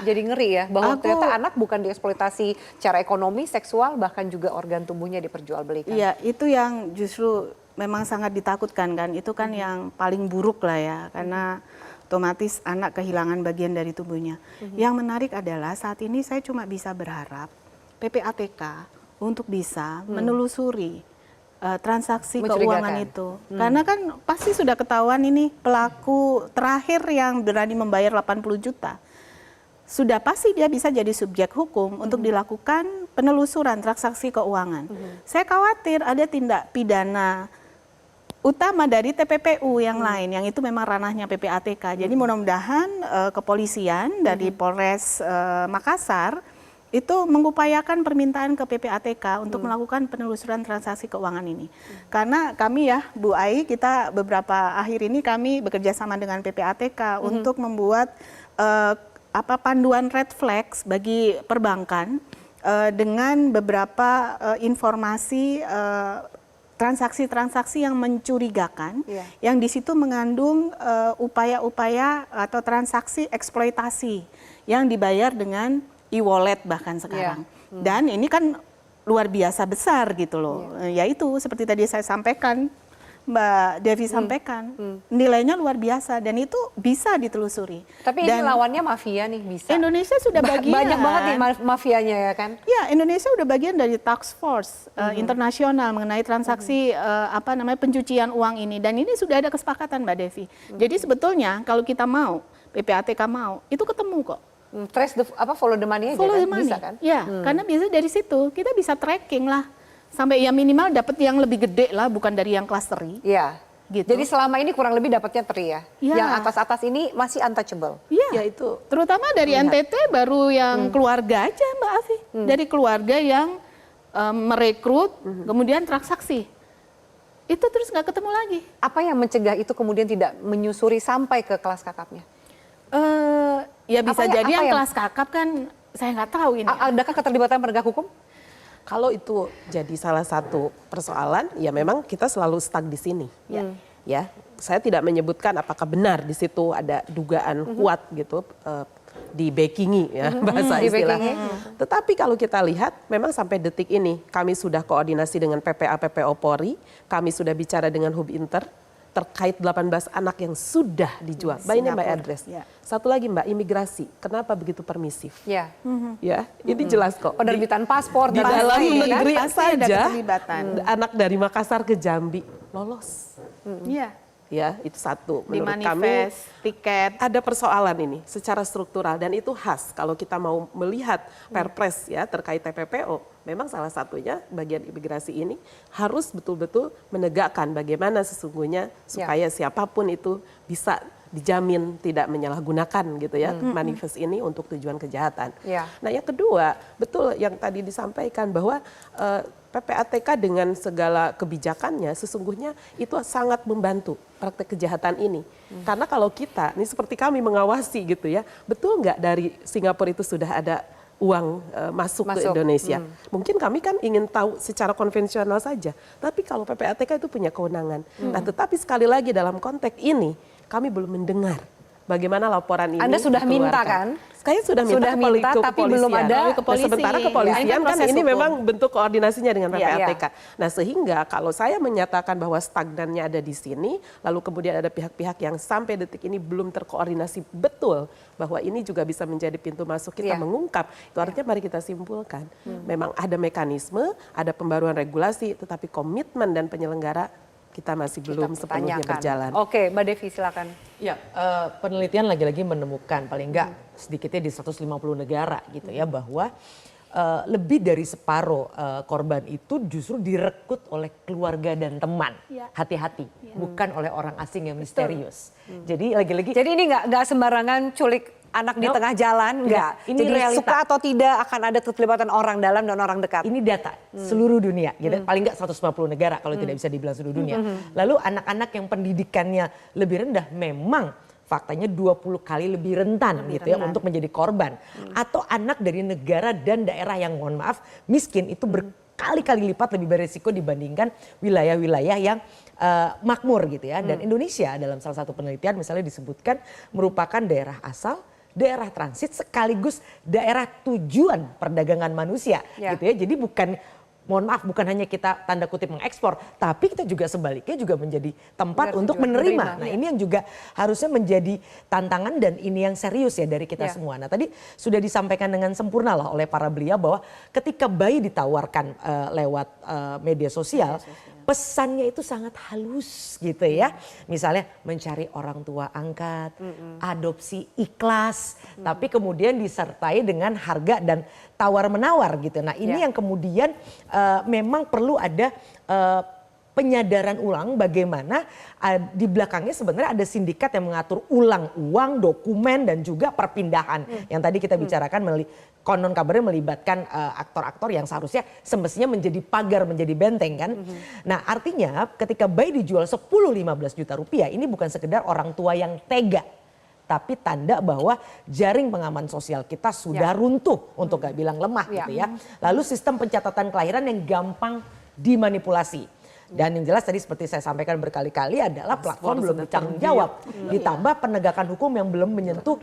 S4: jadi ngeri ya bahwa ternyata anak bukan dieksploitasi secara ekonomi, seksual, bahkan juga organ tubuhnya diperjualbelikan.
S5: Iya, itu yang justru memang sangat ditakutkan kan. Itu kan yang paling buruk lah ya, karena otomatis anak kehilangan bagian dari tubuhnya. Yang menarik adalah saat ini saya cuma bisa berharap PPATK untuk bisa menelusuri transaksi keuangan itu. Karena kan pasti sudah ketahuan ini pelaku terakhir yang berani membayar 80 juta. Sudah pasti dia bisa jadi subjek hukum untuk dilakukan penelusuran transaksi keuangan. Saya khawatir ada tindak pidana utama dari TPPU yang lain, yang itu memang ranahnya PPATK. Jadi mudah-mudahan kepolisian dari Polres Makassar itu mengupayakan permintaan ke PPATK untuk melakukan penelusuran transaksi keuangan ini. Karena kami ya, Bu Ai, kita beberapa akhir ini kami bekerja sama dengan PPATK untuk membuat panduan red flags bagi perbankan dengan beberapa informasi transaksi-transaksi yang mencurigakan, yang di situ mengandung upaya-upaya atau transaksi eksploitasi yang dibayar dengan e-wallet bahkan sekarang. Dan ini kan luar biasa besar gitu loh. Yaitu seperti tadi saya sampaikan, Mbak Devi sampaikan, nilainya luar biasa dan itu bisa ditelusuri.
S4: Tapi ini lawannya mafia nih, bisa.
S5: Indonesia sudah bagian.
S4: Banyak banget nih mafianya ya kan? Ya,
S5: Indonesia udah bagian dari task force internasional mengenai transaksi pencucian uang ini, dan ini sudah ada kesepakatan Mbak Devi. Jadi sebetulnya kalau kita mau, PPATK mau, itu ketemu kok.
S4: Trace follow the money aja
S5: follow
S4: kan?
S5: The money.
S4: Bisa kan?
S5: Ya, karena biasanya dari situ kita bisa tracking lah. Sampai ya minimal dapat yang lebih gede lah, bukan dari yang kelas teri.
S4: Iya. Gitu. Jadi selama ini kurang lebih dapatnya teri ya? Yang atas-atas ini masih untouchable?
S5: Iya. Ya itu. Terutama dari NTT baru yang keluarga aja Mbak Afi. Dari keluarga yang merekrut, kemudian transaksi. Itu terus nggak ketemu lagi.
S4: Apa yang mencegah itu kemudian tidak menyusuri sampai ke kelas kakapnya?
S5: Ya bisa jadi yang kelas kakap kan saya nggak tahu ini.
S4: Adakah keterlibatan penegak hukum?
S6: Kalau itu jadi salah satu persoalan, ya memang kita selalu stuck di sini. Ya, saya tidak menyebutkan apakah benar di situ ada dugaan kuat gitu di backingi ya bahasa istilah. Tetapi kalau kita lihat, memang sampai detik ini kami sudah koordinasi dengan PPA PPO Polri, kami sudah bicara dengan Hub Inter terkait 18 anak yang sudah dijual. By name by address. Satu lagi Mbak, imigrasi. Kenapa begitu permisif? Ya, ini jelas kok.
S4: Penerbitan paspor
S6: di dalam negeri saja anak dari Makassar ke Jambi lolos. Ya, itu satu. Menurut kami
S5: tiket.
S6: Ada persoalan ini secara struktural dan itu khas kalau kita mau melihat Perpres ya terkait TPPO. Memang salah satunya bagian imigrasi ini harus betul-betul menegakkan bagaimana sesungguhnya supaya siapapun itu bisa dijamin tidak menyalahgunakan gitu ya manifest ini untuk tujuan kejahatan. Nah yang kedua, betul yang tadi disampaikan bahwa PPATK dengan segala kebijakannya sesungguhnya itu sangat membantu praktek kejahatan ini. Karena kalau kita, ini seperti kami mengawasi gitu ya, betul nggak dari Singapura itu sudah ada uang masuk ke Indonesia. Mungkin kami kan ingin tahu secara konvensional saja, tapi kalau PPATK itu punya kewenangan. Nah tetapi sekali lagi dalam konteks ini, kami belum mendengar bagaimana laporan ini
S4: Anda sudah minta kan?
S6: Saya sudah minta
S4: Sudah
S6: ke
S4: minta,
S6: ke
S4: tapi belum
S6: kepolisian.
S4: ada
S6: Nah,
S5: kepolisi.
S6: sementara
S5: Ya,
S6: kepolisian
S5: ini kan
S6: kan
S5: proses
S6: ini
S5: hukum.
S6: memang bentuk koordinasinya dengan
S4: Iya,
S6: PPATK. Nah, sehingga kalau saya menyatakan bahwa stagnannya ada di sini, lalu kemudian ada pihak-pihak yang sampai detik ini belum terkoordinasi betul bahwa ini juga bisa menjadi pintu masuk kita
S4: Iya.
S6: mengungkap. Itu artinya mari kita simpulkan, memang ada mekanisme, ada pembaruan regulasi, tetapi komitmen dan penyelenggara kita masih belum sepenuhnya
S4: Pertanyakan.
S6: berjalan.
S4: Oke, Mbak Devi silakan.
S7: Ya, penelitian lagi-lagi menemukan paling enggak sedikitnya di 150 negara gitu ya bahwa lebih dari separuh korban itu justru direkrut oleh keluarga dan teman. Hati-hati, bukan oleh orang asing yang misterius. Jadi lagi-lagi
S4: Jadi ini nggak sembarangan culik anak di
S7: No.
S4: tengah jalan, nggak.
S7: Ini
S4: Jadi
S7: realita.
S4: suka atau tidak akan ada keterlibatan orang dalam dan orang dekat.
S7: ini data seluruh dunia, gitu. Paling nggak 150 negara kalau tidak bisa dibilang seluruh dunia. Lalu anak-anak yang pendidikannya lebih rendah memang faktanya 20 kali lebih rentan gitu ya untuk menjadi korban. Atau anak dari negara dan daerah yang mohon maaf miskin itu berkali-kali lipat lebih beresiko dibandingkan wilayah-wilayah yang makmur gitu ya. Dan Indonesia dalam salah satu penelitian misalnya disebutkan merupakan daerah asal, daerah transit sekaligus daerah tujuan perdagangan manusia
S4: Ya.
S7: gitu ya. Jadi mohon maaf bukan hanya kita tanda kutip mengekspor, tapi kita juga sebaliknya juga menjadi tempat
S4: Benar,
S7: untuk
S4: tujuan
S7: menerima.
S4: menerima,
S7: Nah
S4: ya.
S7: ini yang juga harusnya menjadi tantangan dan ini yang serius ya dari kita
S4: Ya.
S7: semua. Nah tadi sudah disampaikan dengan sempurna lah oleh para beliau bahwa ketika bayi ditawarkan lewat media sosial, pesannya itu sangat halus gitu ya. Misalnya mencari orang tua angkat, adopsi ikhlas, tapi kemudian disertai dengan harga dan tawar-menawar gitu. Nah ini
S4: Ya.
S7: yang kemudian memang perlu ada penyadaran ulang bagaimana di belakangnya sebenarnya ada sindikat yang mengatur ulang uang, dokumen dan juga perpindahan. Yang tadi kita bicarakan konon kabarnya melibatkan aktor-aktor yang seharusnya semestinya menjadi pagar, menjadi benteng kan. Nah artinya ketika bayi dijual 10-15 juta rupiah ini bukan sekedar orang tua yang tega. Tapi tanda bahwa jaring pengaman sosial kita sudah runtuh untuk gak bilang lemah gitu ya. Lalu sistem pencatatan kelahiran yang gampang dimanipulasi. Dan yang jelas tadi seperti saya sampaikan berkali-kali adalah platform belum bertanggung jawab. Ditambah penegakan hukum yang belum menyentuh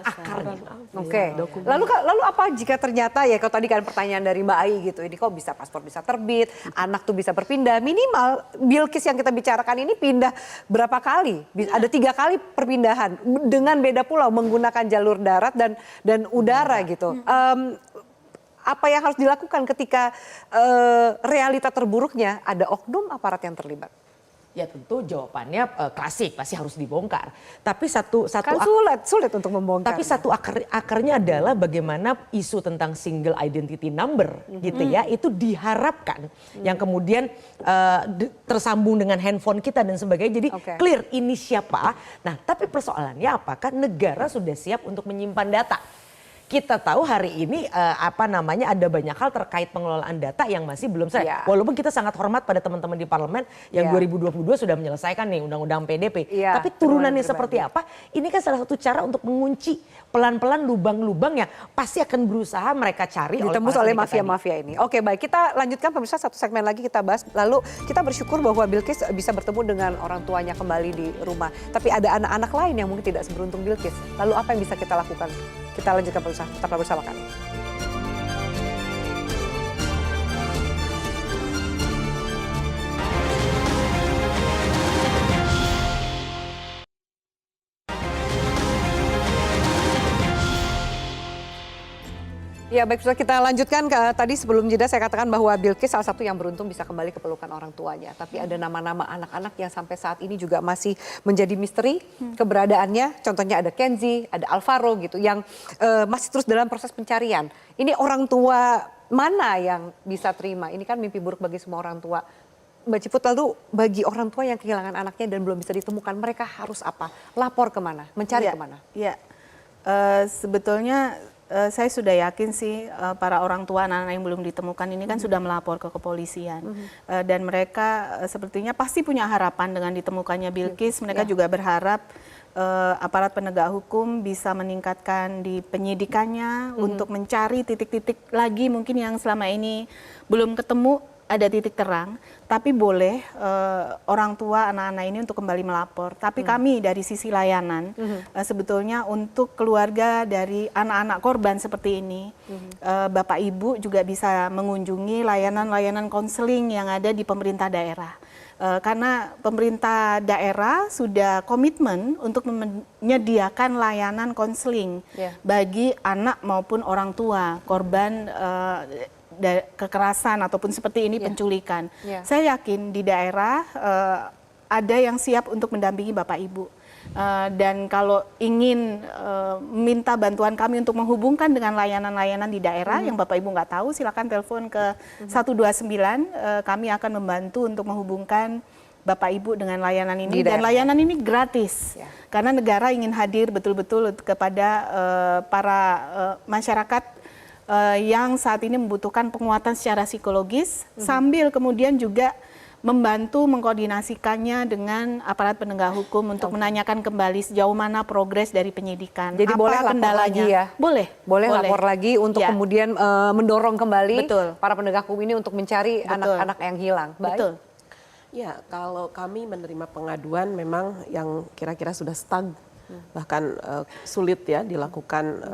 S7: akarnya.
S4: Oke. Lalu apa jika ternyata ya kalau tadi kan pertanyaan dari Mbak Ai gitu, ini kok bisa paspor bisa terbit, anak tuh bisa berpindah, minimal Bilkis yang kita bicarakan ini pindah berapa kali? Ada 3 kali perpindahan dengan beda pulau menggunakan jalur darat dan udara gitu. Apa yang harus dilakukan ketika realita terburuknya ada oknum aparat yang terlibat?
S7: Ya tentu jawabannya klasik, pasti harus dibongkar. Tapi
S4: Kan sulit untuk membongkar.
S7: Tapi satu akarnya adalah bagaimana isu tentang single identity number gitu ya, itu diharapkan yang kemudian tersambung dengan handphone kita dan sebagainya. Jadi clear ini siapa. Nah tapi persoalannya apakah negara sudah siap untuk menyimpan data? Kita tahu hari ini ada banyak hal terkait pengelolaan data yang masih belum selesai.
S4: Ya.
S7: Walaupun kita sangat hormat pada teman-teman di parlemen yang 2022 sudah menyelesaikan nih undang-undang PDP.
S4: Ya,
S7: Tapi turunannya seperti apa? Ini kan salah satu cara untuk mengunci pelan-pelan lubang-lubang yang pasti akan berusaha mereka cari
S4: ditembus oleh mafia-mafia ini. Oke baik, kita lanjutkan pemirsa, satu segmen lagi kita bahas. Lalu kita bersyukur bahwa Bilkis bisa bertemu dengan orang tuanya kembali di rumah. Tapi ada anak-anak lain yang mungkin tidak seberuntung Bilkis. Lalu apa yang bisa kita lakukan? Kita lanjutkan pemirsa, tetaplah bersama kami. Ya baik, sudah kita lanjutkan. Tadi sebelum jeda saya katakan bahwa Bilkis salah satu yang beruntung bisa kembali ke pelukan orang tuanya. Tapi ada nama-nama anak-anak yang sampai saat ini juga masih menjadi misteri keberadaannya. Contohnya ada Kenzi, ada Alvaro gitu yang masih terus dalam proses pencarian. Ini orang tua mana yang bisa terima? Ini kan mimpi buruk bagi semua orang tua. Mbak Ciput, lalu bagi orang tua yang kehilangan anaknya dan belum bisa ditemukan, mereka harus apa? Lapor kemana? Mencari kemana?
S5: Ya, sebetulnya saya sudah yakin sih para orang tua anak-anak yang belum ditemukan ini kan sudah melapor ke kepolisian. Dan mereka sepertinya pasti punya harapan dengan ditemukannya Bilkis. Mereka juga berharap aparat penegak hukum bisa meningkatkan di penyidikannya untuk mencari titik-titik lagi mungkin yang selama ini belum ketemu ada titik terang, tapi boleh orang tua anak-anak ini untuk kembali melapor. Tapi kami dari sisi layanan, sebetulnya untuk keluarga dari anak-anak korban seperti ini, Bapak Ibu juga bisa mengunjungi layanan-layanan konseling yang ada di pemerintah daerah. Karena pemerintah daerah sudah komitmen untuk menyediakan layanan konseling bagi anak maupun orang tua korban kekerasan ataupun seperti ini penculikan. Saya yakin di daerah ada yang siap untuk mendampingi Bapak Ibu. Dan kalau ingin minta bantuan kami untuk menghubungkan dengan layanan-layanan di daerah yang Bapak Ibu nggak tahu, silakan telepon ke 129. Kami akan membantu untuk menghubungkan Bapak Ibu dengan layanan ini. Dan layanan ini gratis. Karena negara ingin hadir betul-betul kepada para masyarakat yang saat ini membutuhkan penguatan secara psikologis, sambil kemudian juga membantu mengkoordinasikannya dengan aparat penegak hukum untuk menanyakan kembali sejauh mana progres dari penyidikan.
S4: Jadi boleh lapor lagi ya? Boleh lapor lagi untuk kemudian mendorong kembali para penegak hukum ini untuk mencari anak-anak yang hilang.
S5: Betul.
S6: Ya, kalau kami menerima pengaduan memang yang kira-kira sudah stuck, bahkan sulit ya dilakukan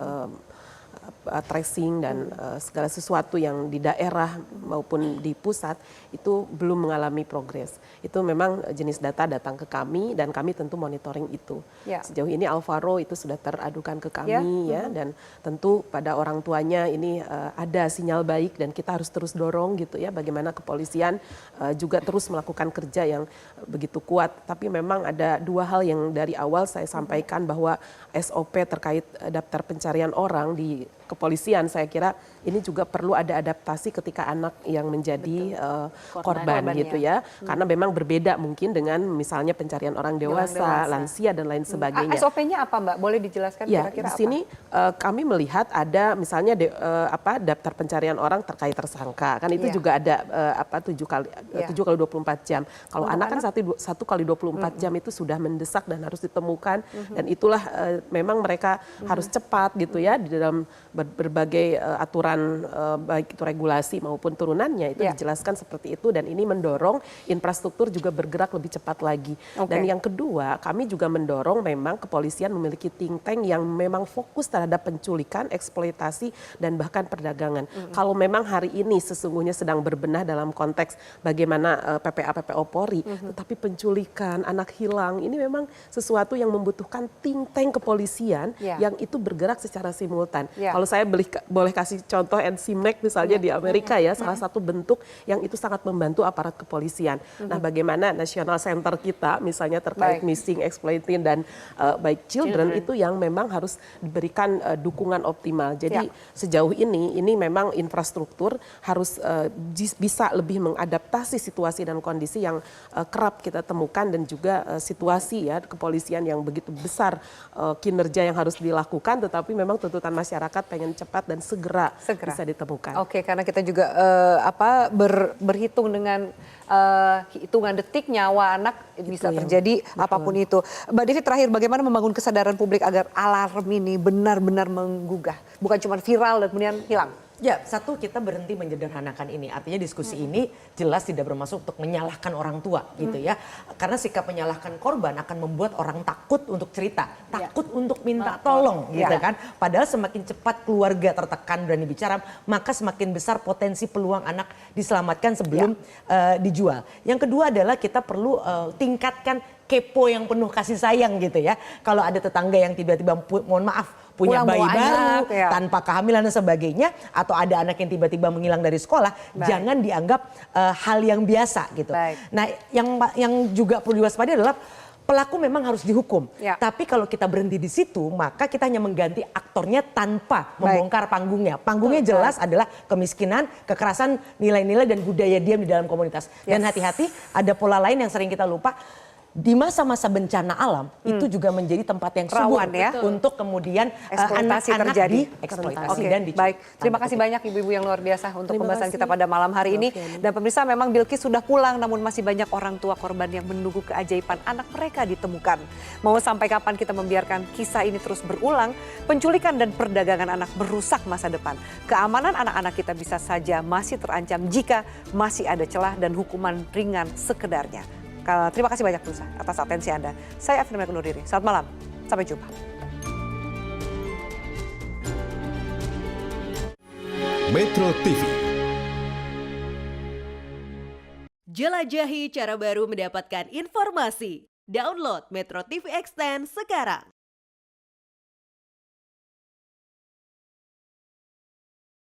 S6: tracing dan segala sesuatu yang di daerah maupun di pusat itu belum mengalami progres. Itu memang jenis data datang ke kami dan kami tentu monitoring itu. Sejauh ini Alvaro itu sudah teradukan ke kami ya, dan tentu pada orang tuanya ini ada sinyal baik dan kita harus terus dorong gitu ya, bagaimana kepolisian juga terus melakukan kerja yang begitu kuat. Tapi memang ada dua hal yang dari awal saya sampaikan, bahwa SOP terkait daftar pencarian orang di kepolisian, saya kira ini juga perlu ada adaptasi ketika anak yang menjadi korban gitu ya. Karena memang berbeda mungkin dengan misalnya pencarian orang dewasa, lansia dan lain sebagainya.
S4: SOP-nya apa Mbak? Boleh dijelaskan kira-kira
S6: di sini kami melihat ada misalnya daftar pencarian orang terkait tersangka. Kan itu juga ada 7 kali 24 jam. Kalau anak kan 1 kali 24 jam itu sudah mendesak dan harus ditemukan, dan itulah memang mereka harus cepat gitu ya di dalam berbagai aturan, baik itu regulasi maupun turunannya itu dijelaskan seperti itu, dan ini mendorong infrastruktur juga bergerak lebih cepat lagi. Dan yang kedua, kami juga mendorong memang kepolisian memiliki think tank yang memang fokus terhadap penculikan, eksploitasi dan bahkan perdagangan. Kalau memang hari ini sesungguhnya sedang berbenah dalam konteks bagaimana PPA Polri, tetapi penculikan, anak hilang ini memang sesuatu yang membutuhkan think tank kepolisian yang itu bergerak secara simultan. Kalau saya boleh kasih contoh NCMEC misalnya di Amerika ya, salah satu bentuk yang itu sangat membantu aparat kepolisian. Nah, bagaimana National Center kita misalnya terkait missing, exploiting dan baik children itu yang memang harus diberikan dukungan optimal. Jadi sejauh ini memang infrastruktur harus bisa lebih mengadaptasi situasi dan kondisi yang kerap kita temukan, dan juga situasi ya kepolisian yang begitu besar kinerja yang harus dilakukan, tetapi memang tuntutan masyarakat pengen cepat dan segera bisa ditemukan.
S4: Oke, karena kita juga berhitung dengan hitungan detik nyawa anak bisa terjadi apapun itu. Mbak Devi, terakhir bagaimana membangun kesadaran publik agar alarm ini benar-benar menggugah, bukan cuma viral dan kemudian hilang?
S7: Ya, satu, kita berhenti menyederhanakan ini. Artinya diskusi ini jelas tidak bermaksud untuk menyalahkan orang tua gitu ya. Karena sikap menyalahkan korban akan membuat orang takut untuk cerita, takut untuk minta tolong gitu kan. Padahal semakin cepat keluarga tertekan berani bicara, maka semakin besar potensi peluang anak diselamatkan sebelum dijual. Yang kedua adalah kita perlu tingkatkan kepo yang penuh kasih sayang gitu ya. Kalau ada tetangga yang tiba-tiba mohon maaf punya bayi baru tanpa kehamilan dan sebagainya, atau ada anak yang tiba-tiba menghilang dari sekolah, jangan dianggap hal yang biasa gitu. Nah, yang juga perlu diwaspadai adalah pelaku memang harus dihukum. Tapi kalau kita berhenti di situ, maka kita hanya mengganti aktornya tanpa membongkar panggungnya. Panggungnya jelas adalah kemiskinan, kekerasan, nilai-nilai dan budaya diam di dalam komunitas. Dan hati-hati, ada pola lain yang sering kita lupa. di masa-masa bencana alam itu juga menjadi tempat yang subur
S4: Rawan ya.
S7: untuk kemudian
S4: Eksploitasi
S7: anak-anak
S4: terjadi.
S7: dieksploitasi
S4: Oke,
S7: dan
S4: baik. Terima kasih banyak ibu-ibu yang luar biasa untuk pembahasan kita pada malam hari ini. Dan pemirsa, memang Bilqis sudah pulang, namun masih banyak orang tua korban yang menunggu keajaiban anak mereka ditemukan. Mau sampai kapan kita membiarkan kisah ini terus berulang? Penculikan dan perdagangan anak merusak masa depan. Keamanan anak-anak kita bisa saja masih terancam jika masih ada celah dan hukuman ringan sekedarnya. Terima kasih banyak pemirsa atas atensi Anda. Saya Afina Undur diri. Selamat malam. Sampai jumpa.
S8: Metro TV.
S9: Jelajahi cara baru mendapatkan informasi. Download Metro TV Extend sekarang.